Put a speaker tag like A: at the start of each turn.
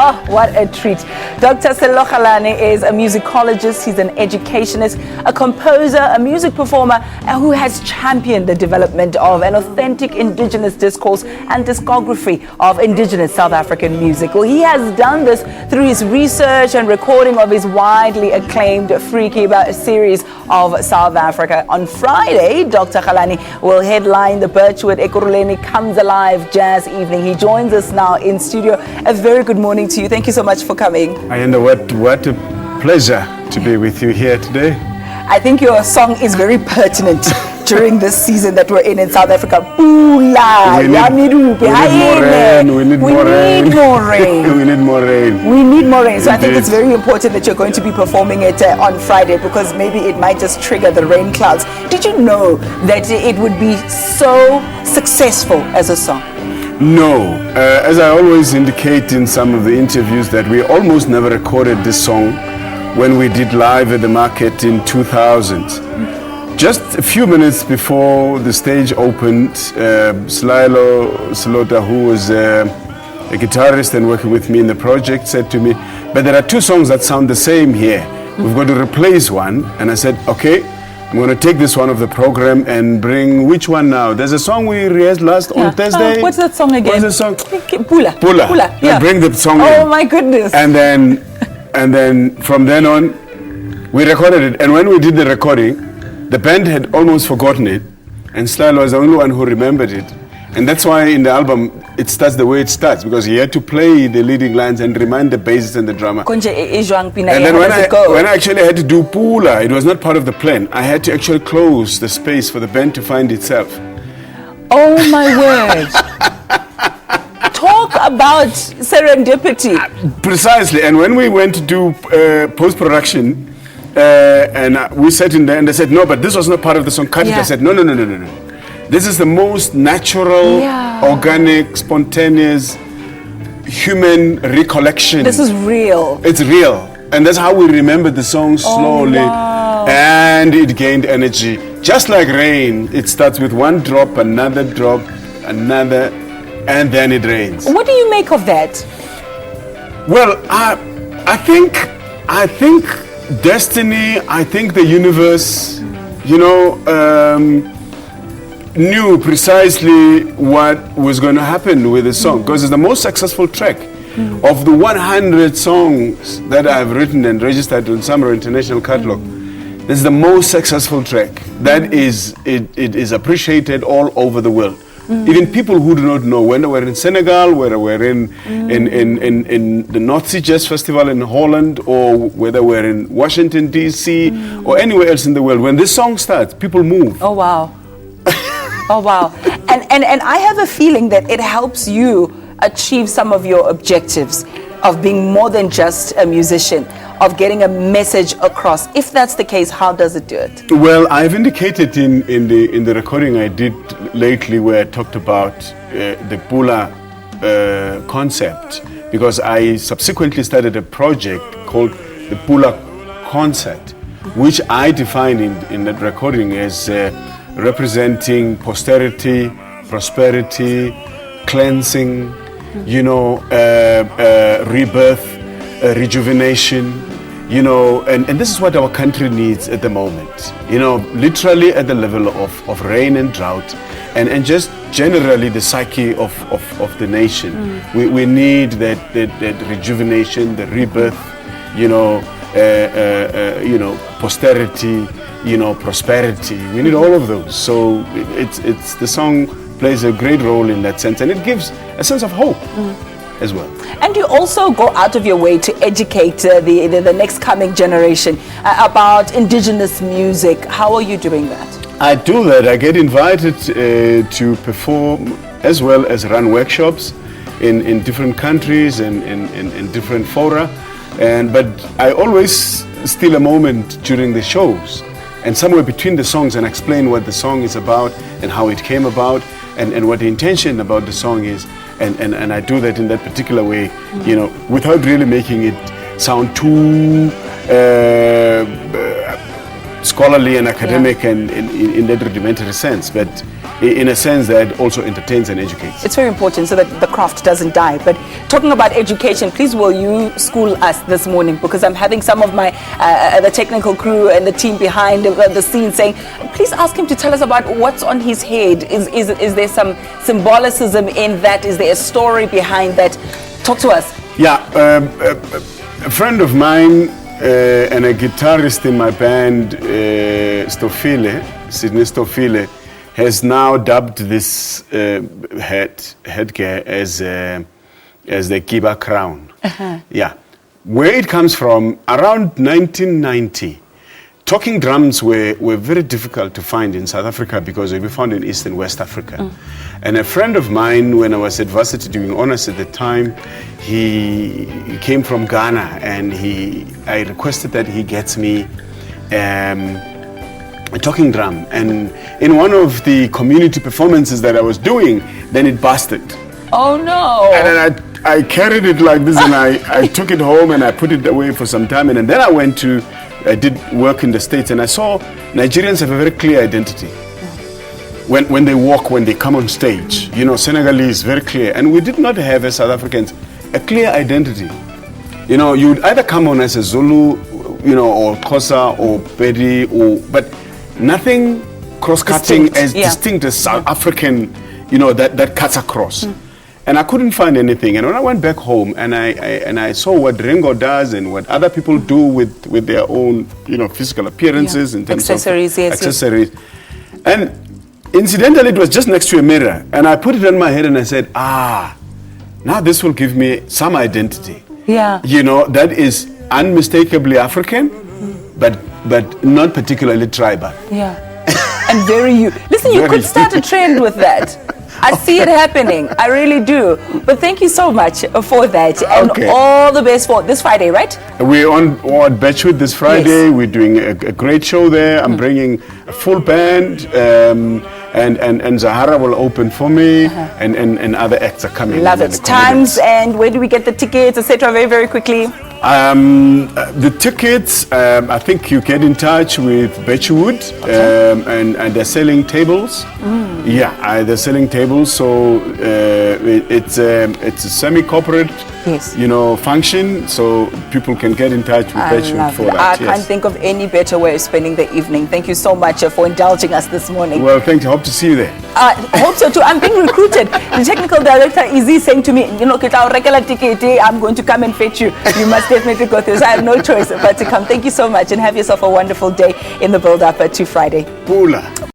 A: Oh, what a treat. Dr. Sello Galane is a musicologist, he's an educationist, a composer, a music performer who has championed the development of an authentic indigenous discourse and discography of indigenous South African music. Well, he has done this through his research and recording of his widely acclaimed Free Kiba series of South Africa. On Friday, Dr. Galane will headline the Birchwood Ekurhuleni Comes Alive Jazz Evening. He joins us now in studio. A very good morning to you. Thank you so much for coming.
B: And what a pleasure to be with you here today.
A: I think your song is very pertinent during this season that we're in South Africa. Pula,
B: we need more rain. We need more rain.
A: We need more rain. So I think it's very important that you're going to be performing it on Friday, because maybe it might just trigger the rain clouds. Did you know that it would be so successful as a song?
B: No. As I always indicate in some of the interviews, that we almost never recorded this song when we did Live at the Market in 2000. Just a few minutes before the stage opened, Slota, who was a guitarist and working with me in the project, said to me, but there are two songs that sound the same here. We've got to replace one. And I said, okay, I'm going to take this one of the program and bring which one now? There's a song we rehearsed last on Thursday.
A: What's that song again?
B: What's the song?
A: Pula.
B: Yeah. Bring the song in.
A: Oh my goodness.
B: And then from then on, we recorded it. And when we did the recording, the band had almost forgotten it, and Slilo was the only one who remembered it. And that's why in the album, it starts the way it starts, because he had to play the leading lines and remind the bassist and the drummer. And then when I actually had to do Pula, it was not part of the plan. I had to actually close the space for the band to find itself.
A: Oh my word. Talk about serendipity.
B: Precisely. And when we went to do post-production, and we sat in there and they said, no, but this was not part of the song. Cut it. I said, no. This is the most natural, organic, spontaneous, human recollection.
A: This is real.
B: It's real. And that's how we remember the song slowly.
A: Wow.
B: And it gained energy. Just like rain, it starts with one drop, another, and then it rains.
A: What do you make of that?
B: Well, I think destiny, I think the universe, knew precisely what was going to happen with the song, because it's the most successful track of the 100 songs that I've written and registered on Summer International Catalog. This is the most successful track that is appreciated all over the world. Even people who do not know, when they were in Senegal, whether we're in the North Sea Jazz Festival in Holland, or whether we're in Washington, D.C., or anywhere else in the world, when this song starts, people move.
A: Oh, wow. Oh, wow. And I have a feeling that it helps you achieve some of your objectives of being more than just a musician, of getting a message across. If that's the case, how does it do it?
B: Well, I've indicated in the recording I did lately, where I talked about the Pula concept, because I subsequently started a project called the Pula Concert, which I defined in that recording as representing posterity, prosperity, cleansing, rebirth, rejuvenation, and this is what our country needs at the moment, literally at the level of rain and drought, and just generally the psyche of the nation. We need that rejuvenation, the rebirth, posterity, prosperity. We need all of those. So it's the song plays a great role in that sense, and it gives a sense of hope as well.
A: And you also go out of your way to educate the next coming generation about indigenous music. How are you doing that?
B: I do that. I get invited to perform as well as run workshops in different countries and in different fora. But I always steal a moment during the shows, and somewhere between the songs, and explain what the song is about and how it came about, and what the intention about the song is. And I do that in that particular way, without really making it sound too scholarly and academic and in that rudimentary sense. But in a sense that also entertains and educates.
A: It's very important so that the craft doesn't die. But talking about education, please will you school us this morning, because I'm having some of my the technical crew and the team behind the scenes saying, please ask him to tell us about what's on his head. Is there some symbolicism in that? Is there a story behind that? Talk to us.
B: Yeah, a friend of mine and a guitarist in my band, Sydney Stofile, has now dubbed this headgear as the Kiba crown. Yeah, where it comes from, around 1990, talking drums were very difficult to find in South Africa because they were found in East and West Africa. And a friend of mine, when I was at varsity doing honors at the time, he came from Ghana, and I requested that he gets me a talking drum. And in one of the community performances that I was doing, then it busted.
A: Oh no!
B: And then I carried it like this, and I took it home and I put it away for some time, and then I did work in the States, and I saw Nigerians have a very clear identity. When they walk, when they come on stage, you know, Senegalese, very clear. And we did not have, as South Africans, a clear identity. You know, you would either come on as a Zulu, you know, or Xhosa or Pedi, but nothing cross-cutting as distinct as South African, you know, that cuts across. And I couldn't find anything. And when I went back home and I saw what Ringo does and what other people do with their own, you know, physical appearances in terms
A: accessories,
B: of accessories. And incidentally, it was just next to a mirror. And I put it on my head and I said, now this will give me some identity.
A: Yeah.
B: You know, that is unmistakably African, but not particularly tribal.
A: Yeah. And very you. Listen, you could start a trend with that. I see it happening. I really do. But thank you so much for that. And all the best for this Friday, right?
B: We're on Birchwood this Friday. Yes. We're doing a great show there. I'm bringing a full band. And Zahara will open for me, and other acts are coming.
A: Love it. Times and where do we get the tickets, etc. Very, very quickly.
B: The tickets, I think you get in touch with Birchwood, and they're selling tables. Yeah, they're selling tables. So it's a semi-corporate, you know, function. So people can get in touch with Birchwood for that.
A: I can't think of any better way of spending the evening. Thank you so much for indulging us this morning.
B: Well, thank you. Hope to see you there.
A: I hope so too. I'm being recruited. The technical director is saying to me, you know, I'm going to come and fetch you. You must definitely go through. So I have no choice but to come. Thank you so much, and have yourself a wonderful day in the build-up to Friday.
B: Pula.